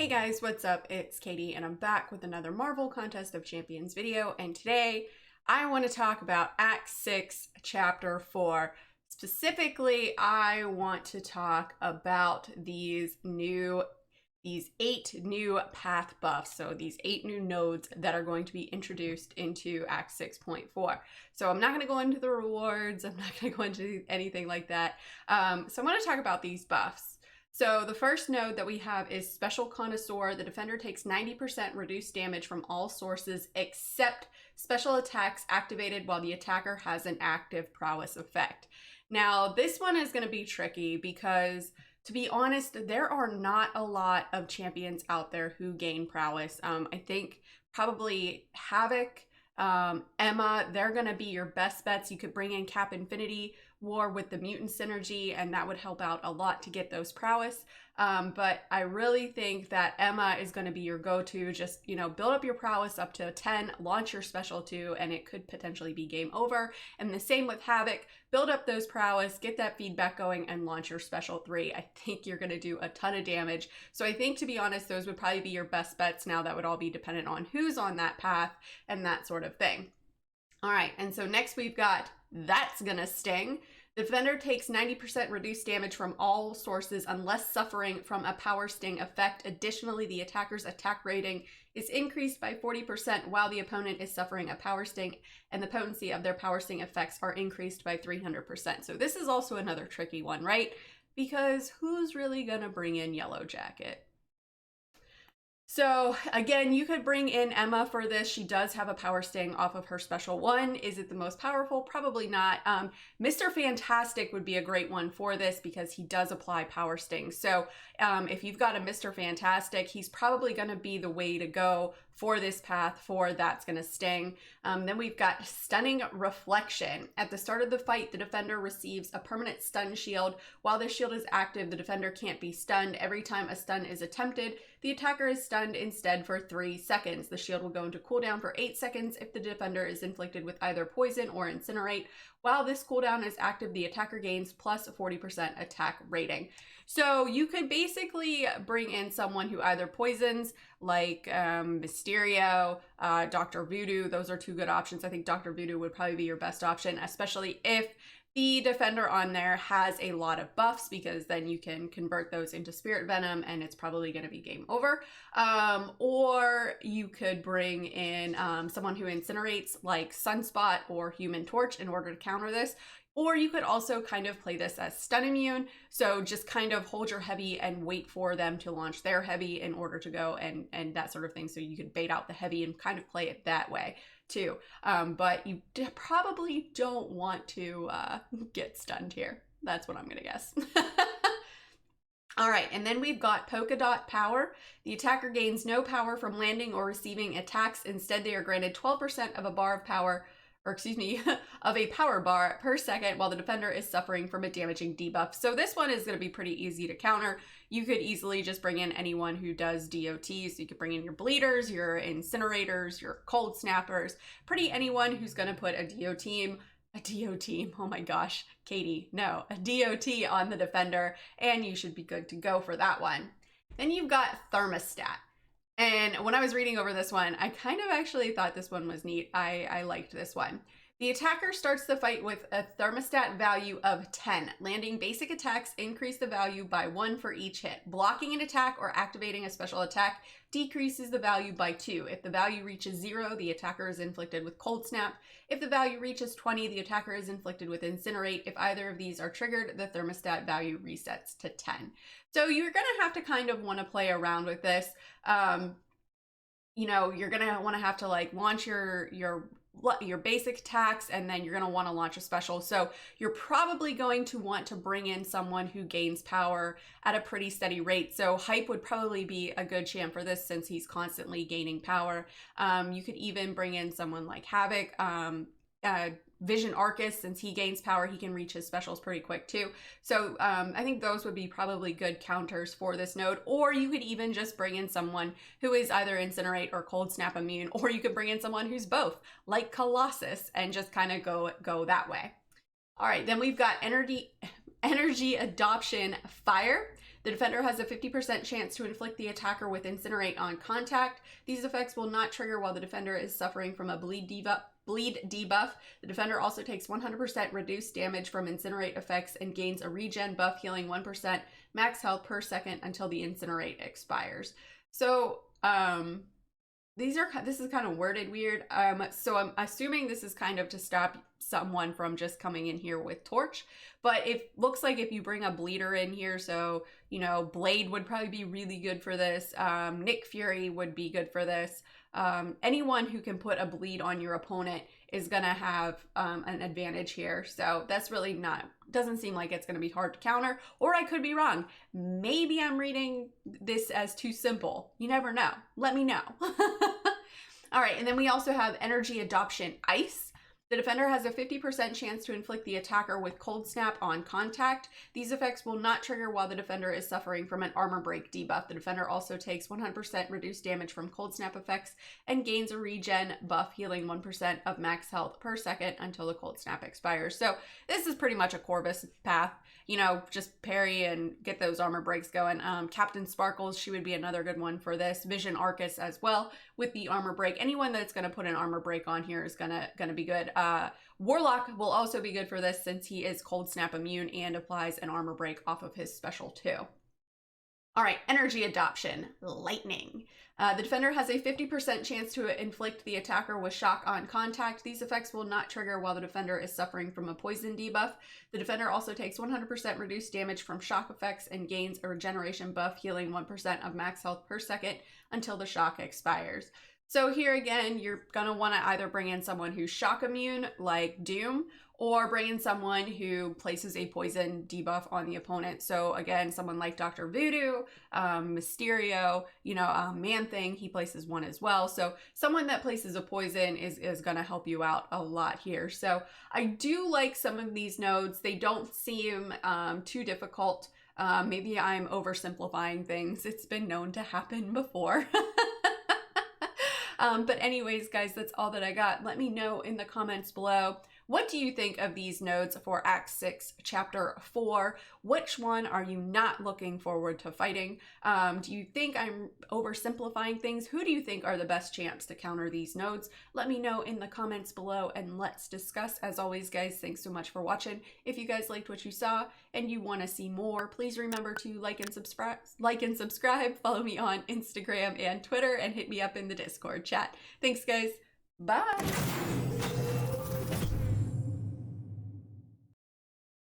Hey guys, what's up? It's Katie and I'm back with another Marvel Contest of Champions video, and today I want to talk about Act 6, Chapter 4. Specifically, I want to talk about these 8 new path buffs, so these 8 new nodes that are going to be introduced into Act 6.4. So I'm not going to go into the rewards, I'm not going to go into anything like that. So I'm going to talk about these buffs. So the first node that we have is Special Connoisseur. The defender takes 90% reduced damage from all sources except special attacks activated while the attacker has an active prowess effect. Now, this one is going to be tricky because, to be honest, there are not a lot of champions out there who gain prowess. I think probably Havoc, Emma, they're going to be your best bets. You could bring in Cap Infinity War with the mutant synergy, and that would help out a lot to get those prowess. But I really think that Emma is going to be your go-to. Just, build up your prowess up to 10, launch your special 2, and it could potentially be game over. And the same with Havoc. Build up those prowess, get that feedback going, and launch your special 3. I think you're going to do a ton of damage. So I think, to be honest, those would probably be your best bets. Now that would all be dependent on who's on that path and that sort of thing. All right, and so next we've got That's Gonna Sting. The defender takes 90% reduced damage from all sources unless suffering from a power sting effect. Additionally, the attacker's attack rating is increased by 40% while the opponent is suffering a power sting, and the potency of their power sting effects are increased by 300%. So this is also another tricky one, right? Because who's really gonna bring in Yellow Jacket? So again, you could bring in Emma for this. She does have a power sting off of her special 1. Is it the most powerful? Probably not. Mr. Fantastic would be a great one for this because he does apply power stings. So if you've got a Mr. Fantastic, he's probably going to be the way to go for this path for That's Gonna Sting. Then we've got Stunning Reflection. At the start of the fight, the defender receives a permanent stun shield. While this shield is active, the defender can't be stunned. Every time a stun is attempted, the attacker is stunned instead for 3 seconds. The shield will go into cooldown for 8 seconds if the defender is inflicted with either poison or incinerate. While this cooldown is active, the attacker gains plus 40% attack rating. So you could basically bring in someone who either poisons, like Mysterio, Dr. Voodoo. Those are 2 good options. I think Dr. Voodoo would probably be your best option, especially if the defender on there has a lot of buffs, because then you can convert those into Spirit Venom and it's probably going to be game over. Or you could bring in someone who incinerates, like Sunspot or Human Torch, in order to counter this. Or you could also kind of play this as stun immune. So just kind of hold your heavy and wait for them to launch their heavy in order to go and that sort of thing. So you could bait out the heavy and kind of play it that way too. But you probably don't want to get stunned here. That's what I'm gonna guess. All right, and then we've got Polka Dot Power. The attacker gains no power from landing or receiving attacks. Instead, they are granted 12% of a bar of power, of a power bar per second while the defender is suffering from a damaging debuff. So this one is going to be pretty easy to counter. You could easily just bring in anyone who does DOT. So you could bring in your bleeders, your incinerators, your cold snappers, pretty anyone who's going to put a DO team, oh my gosh, Katie, no, a DOT on the defender, and you should be good to go for that one. Then you've got Thermostat. And when I was reading over this one, I kind of actually thought this one was neat. I liked this one. The attacker starts the fight with a thermostat value of 10. Landing basic attacks increase the value by 1 for each hit. Blocking an attack or activating a special attack decreases the value by 2. If the value reaches 0, the attacker is inflicted with Cold Snap. If the value reaches 20, the attacker is inflicted with Incinerate. If either of these are triggered, the thermostat value resets to 10. So you're going to have to kind of want to play around with this. You're going to want to have to launch your basic attacks, and then you're going to want to launch a special. So you're probably going to want to bring in someone who gains power at a pretty steady rate. So Hype would probably be a good champ for this since he's constantly gaining power. You could even bring in someone like Havoc, Vision Arcus, since he gains power, he can reach his specials pretty quick too. So I think those would be probably good counters for this node. Or you could even just bring in someone who is either Incinerate or Cold Snap immune, or you could bring in someone who's both, like Colossus, and just kind of go that way. All right, then we've got Energy Adoption Fire. The defender has a 50% chance to inflict the attacker with Incinerate on contact. These effects will not trigger while the defender is suffering from a bleed debuff. The defender also takes 100% reduced damage from Incinerate effects and gains a regen buff, healing 1% max health per second until the Incinerate expires. So, this is kind of worded weird. So I'm assuming this is kind of to stop someone from just coming in here with Torch. But it looks like if you bring a bleeder in here, so, you know, Blade would probably be really good for this. Nick Fury would be good for this. Anyone who can put a bleed on your opponent is going to have an advantage here. So that's really doesn't seem like it's going to be hard to counter, or I could be wrong. Maybe I'm reading this as too simple. You never know. Let me know. All right, and then we also have Energy Adoption Ice. The defender has a 50% chance to inflict the attacker with Cold Snap on contact. These effects will not trigger while the defender is suffering from an armor break debuff. The defender also takes 100% reduced damage from Cold Snap effects and gains a regen buff, healing 1% of max health per second until the Cold Snap expires. So this is pretty much a Corvus path. You know, just parry and get those armor breaks going. Captain Sparkles, she would be another good one for this. Vision Arcus as well with the armor break. Anyone that's going to put an armor break on here is gonna be good. Warlock will also be good for this since he is Cold Snap immune and applies an armor break off of his special too. All right, Energy Adoption, Lightning. The defender has a 50% chance to inflict the attacker with shock on contact. These effects will not trigger while the defender is suffering from a poison debuff. The defender also takes 100% reduced damage from shock effects and gains a regeneration buff, healing 1% of max health per second until the shock expires. So here again, you're going to want to either bring in someone who's shock immune like Doom, or bring in someone who places a poison debuff on the opponent. So again, someone like Dr. Voodoo, Mysterio, you know, Man-Thing, he places one as well. So someone that places a poison is going to help you out a lot here. So I do like some of these nodes. They don't seem too difficult. Maybe I'm oversimplifying things. It's been known to happen before. But anyways, guys, that's all that I got. Let me know in the comments below. What do you think of these nodes for Act 6, Chapter 4? Which one are you not looking forward to fighting? Do you think I'm oversimplifying things? Who do you think are the best champs to counter these nodes? Let me know in the comments below and let's discuss. As always, guys, thanks so much for watching. If you guys liked what you saw and you want to see more, please remember to like and subscribe. Follow me on Instagram and Twitter and hit me up in the Discord chat. Thanks, guys. Bye.